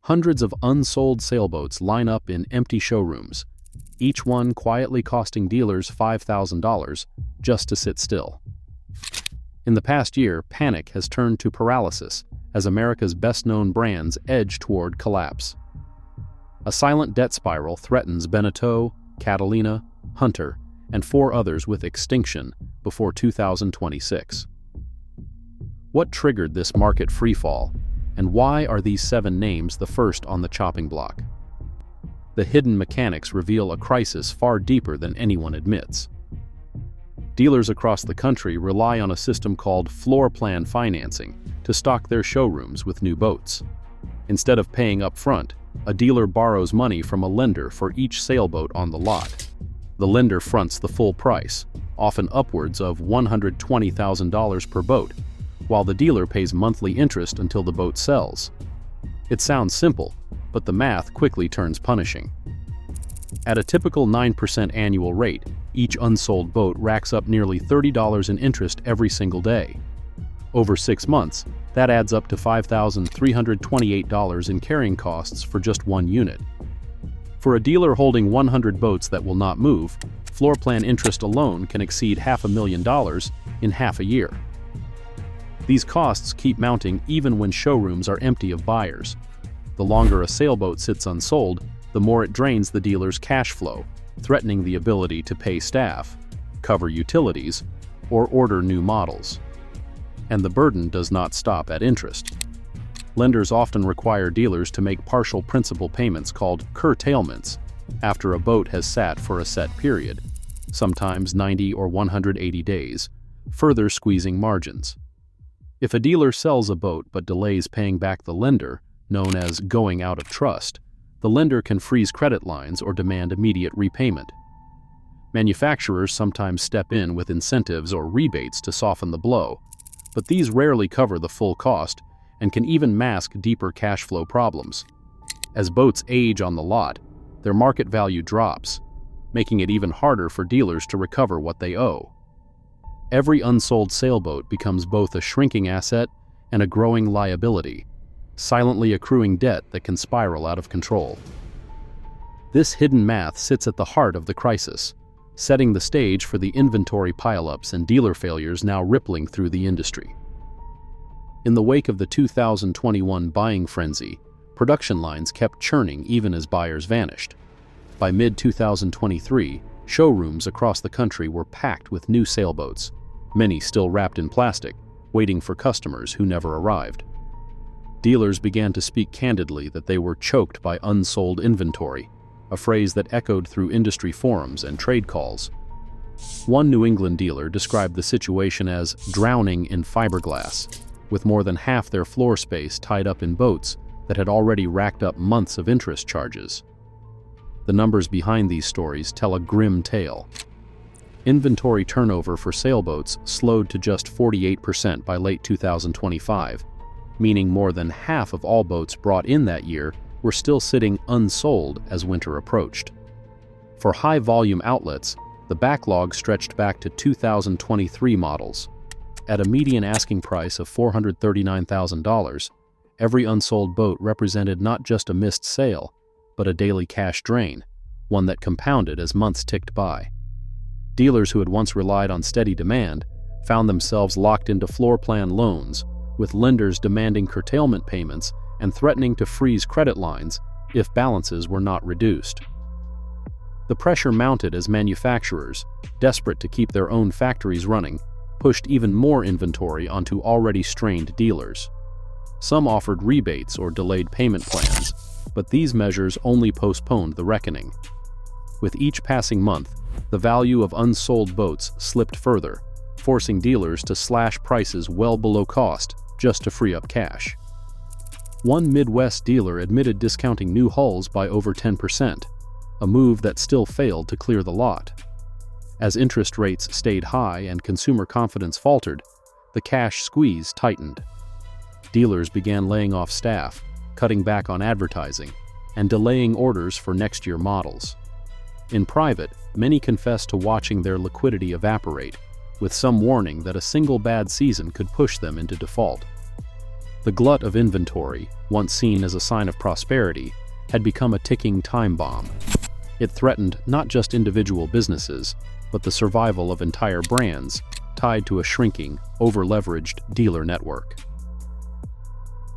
Hundreds of unsold sailboats line up in empty showrooms, each one quietly costing dealers $5,000 just to sit still. In the past year, panic has turned to paralysis as America's best-known brands edge toward collapse. A silent debt spiral threatens Beneteau, Catalina, Hunter, and 4 others with extinction before 2026. What triggered this market freefall, and why are these 7 names the first on the chopping block? The hidden mechanics reveal a crisis far deeper than anyone admits. Dealers across the country rely on a system called floor plan financing to stock their showrooms with new boats. Instead of paying up front, a dealer borrows money from a lender for each sailboat on the lot. The lender fronts the full price, often upwards of $120,000 per boat, while the dealer pays monthly interest until the boat sells. It sounds simple, but the math quickly turns punishing. At a typical 9% annual rate, each unsold boat racks up nearly $30 in interest every single day. Over 6 months, that adds up to $5,328 in carrying costs for just one unit. For a dealer holding 100 boats that will not move, floor plan interest alone can exceed $500,000 in half a year. These costs keep mounting even when showrooms are empty of buyers. The longer a sailboat sits unsold, the more it drains the dealer's cash flow, threatening the ability to pay staff, cover utilities, or order new models. And the burden does not stop at interest. Lenders often require dealers to make partial principal payments called curtailments after a boat has sat for a set period, sometimes 90 or 180 days, further squeezing margins. If a dealer sells a boat but delays paying back the lender, known as going out of trust, the lender can freeze credit lines or demand immediate repayment. Manufacturers sometimes step in with incentives or rebates to soften the blow, but these rarely cover the full cost and can even mask deeper cash flow problems. As boats age on the lot, their market value drops, making it even harder for dealers to recover what they owe. Every unsold sailboat becomes both a shrinking asset and a growing liability, silently accruing debt that can spiral out of control. This hidden math sits at the heart of the crisis, setting the stage for the inventory pileups and dealer failures now rippling through the industry. In the wake of the 2021 buying frenzy, production lines kept churning even as buyers vanished. By mid-2023, showrooms across the country were packed with new sailboats, many still wrapped in plastic, waiting for customers who never arrived. Dealers began to speak candidly that they were choked by unsold inventory, a phrase that echoed through industry forums and trade calls. One New England dealer described the situation as drowning in fiberglass, with more than half their floor space tied up in boats that had already racked up months of interest charges. The numbers behind these stories tell a grim tale. Inventory turnover for sailboats slowed to just 48% by late 2025, meaning more than half of all boats brought in that year were still sitting unsold as winter approached. For high-volume outlets, the backlog stretched back to 2023 models. At a median asking price of $439,000, every unsold boat represented not just a missed sale, but a daily cash drain, one that compounded as months ticked by. Dealers who had once relied on steady demand found themselves locked into floor plan loans, with lenders demanding curtailment payments and threatening to freeze credit lines if balances were not reduced. The pressure mounted as manufacturers, desperate to keep their own factories running, pushed even more inventory onto already strained dealers. Some offered rebates or delayed payment plans, but these measures only postponed the reckoning. With each passing month, the value of unsold boats slipped further, forcing dealers to slash prices well below cost just to free up cash. One Midwest dealer admitted discounting new hulls by over 10%, a move that still failed to clear the lot. As interest rates stayed high and consumer confidence faltered, the cash squeeze tightened. Dealers began laying off staff, cutting back on advertising, and delaying orders for next year models. In private, many confessed to watching their liquidity evaporate, with some warning that a single bad season could push them into default. The glut of inventory, once seen as a sign of prosperity, had become a ticking time bomb. It threatened not just individual businesses, but the survival of entire brands tied to a shrinking, over-leveraged dealer network.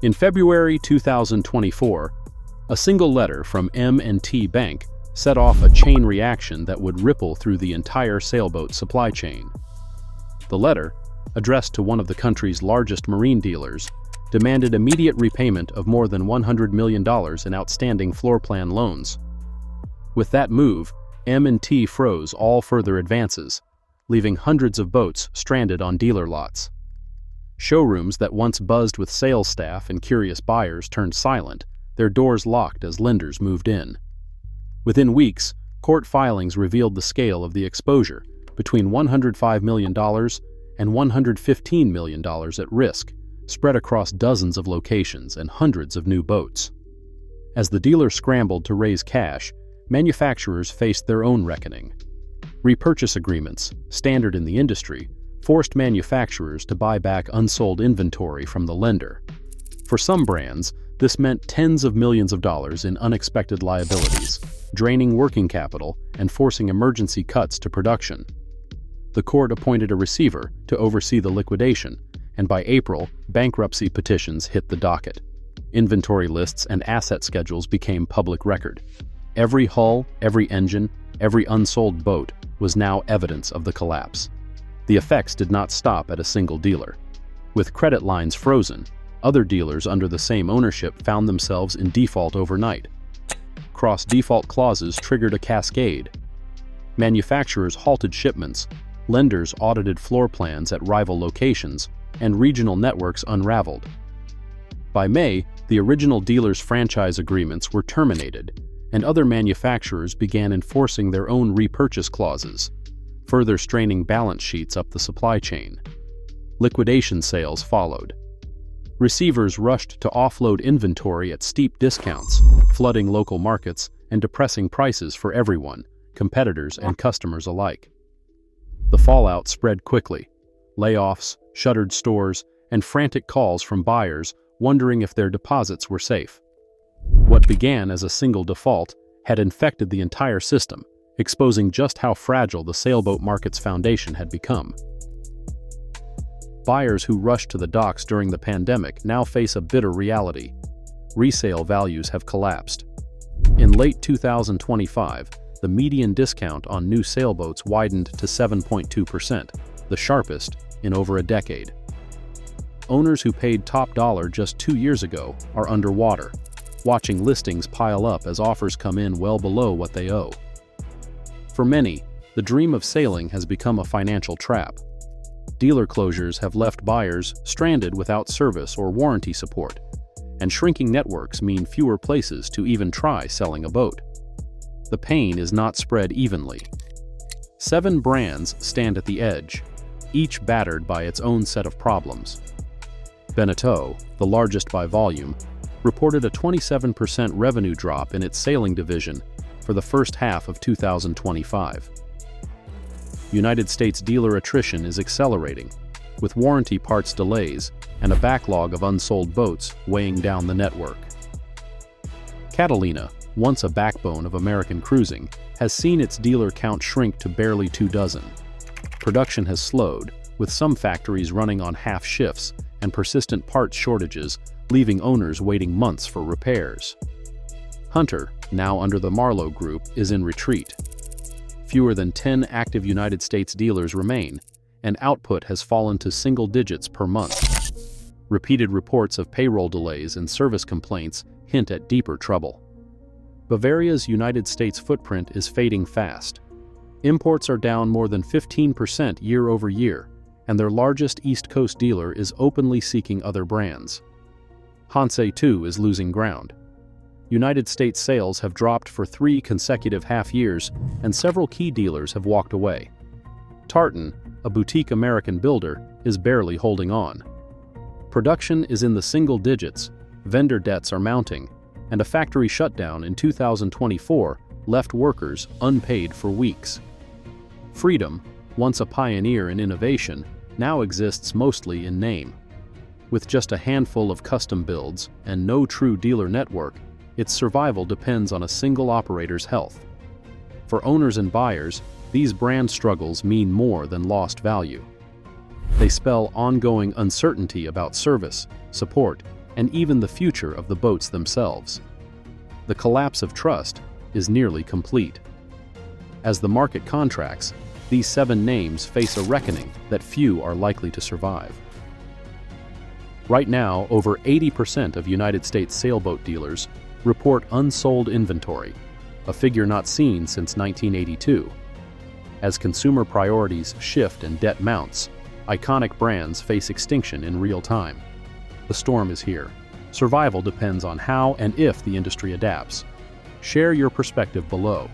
In February 2024, a single letter from M&T Bank set off a chain reaction that would ripple through the entire sailboat supply chain. The letter, addressed to one of the country's largest marine dealers, demanded immediate repayment of more than $100 million in outstanding floor plan loans. With that move, M&T froze all further advances, leaving hundreds of boats stranded on dealer lots. Showrooms that once buzzed with sales staff and curious buyers turned silent, their doors locked as lenders moved in. Within weeks, court filings revealed the scale of the exposure, between $105 million and $115 million at risk, spread across dozens of locations and hundreds of new boats. As the dealers scrambled to raise cash, manufacturers faced their own reckoning. Repurchase agreements, standard in the industry, forced manufacturers to buy back unsold inventory from the lender. For some brands, this meant tens of millions of dollars in unexpected liabilities, draining working capital and forcing emergency cuts to production. The court appointed a receiver to oversee the liquidation, and by April, bankruptcy petitions hit the docket. Inventory lists and asset schedules became public record. Every hull, every engine, every unsold boat was now evidence of the collapse. The effects did not stop at a single dealer. With credit lines frozen, other dealers under the same ownership found themselves in default overnight. Cross-default clauses triggered a cascade. Manufacturers halted shipments, lenders audited floor plans at rival locations, and regional networks unraveled. By May, the original dealers' franchise agreements were terminated, and other manufacturers began enforcing their own repurchase clauses, further straining balance sheets up the supply chain. Liquidation sales followed. Receivers rushed to offload inventory at steep discounts, flooding local markets and depressing prices for everyone, competitors and customers alike. The fallout spread quickly. Layoffs, shuttered stores, and frantic calls from buyers wondering if their deposits were safe. What began as a single default had infected the entire system, exposing just how fragile the sailboat market's foundation had become. Buyers who rushed to the docks during the pandemic now face a bitter reality. Resale values have collapsed. In late 2025, the median discount on new sailboats widened to 7.2%, the sharpest in over a decade. Owners who paid top dollar just 2 years ago are underwater, watching listings pile up as offers come in well below what they owe. For many, the dream of sailing has become a financial trap. Dealer closures have left buyers stranded without service or warranty support, and shrinking networks mean fewer places to even try selling a boat. The pain is not spread evenly. 7 brands stand at the edge, each battered by its own set of problems. Beneteau, the largest by volume, reported a 27% revenue drop in its sailing division for the first half of 2025. United States dealer attrition is accelerating, with warranty parts delays and a backlog of unsold boats weighing down the network. Catalina, once a backbone of American cruising, has seen its dealer count shrink to barely 24. Production has slowed, with some factories running on half shifts and persistent parts shortages, leaving owners waiting months for repairs. Hunter, now under the Marlowe Group, is in retreat. Fewer than 10 active United States dealers remain, and output has fallen to single digits per month. Repeated reports of payroll delays and service complaints hint at deeper trouble. Bavaria's United States footprint is fading fast. Imports are down more than 15% year over year, and their largest East Coast dealer is openly seeking other brands. Hansei, too, is losing ground. United States sales have dropped for 3 consecutive half years, and several key dealers have walked away. Tartan, a boutique American builder, is barely holding on. Production is in the single digits, vendor debts are mounting, and a factory shutdown in 2024 left workers unpaid for weeks. Freedom, once a pioneer in innovation, now exists mostly in name. With just a handful of custom builds and no true dealer network, its survival depends on a single operator's health. For owners and buyers, these brand struggles mean more than lost value. They spell ongoing uncertainty about service, support, and even the future of the boats themselves. The collapse of trust is nearly complete. As the market contracts, these 7 names face a reckoning that few are likely to survive. Right now, over 80% of United States sailboat dealers report unsold inventory, a figure not seen since 1982. As consumer priorities shift and debt mounts, iconic brands face extinction in real time. The storm is here. Survival depends on how and if the industry adapts. Share your perspective below.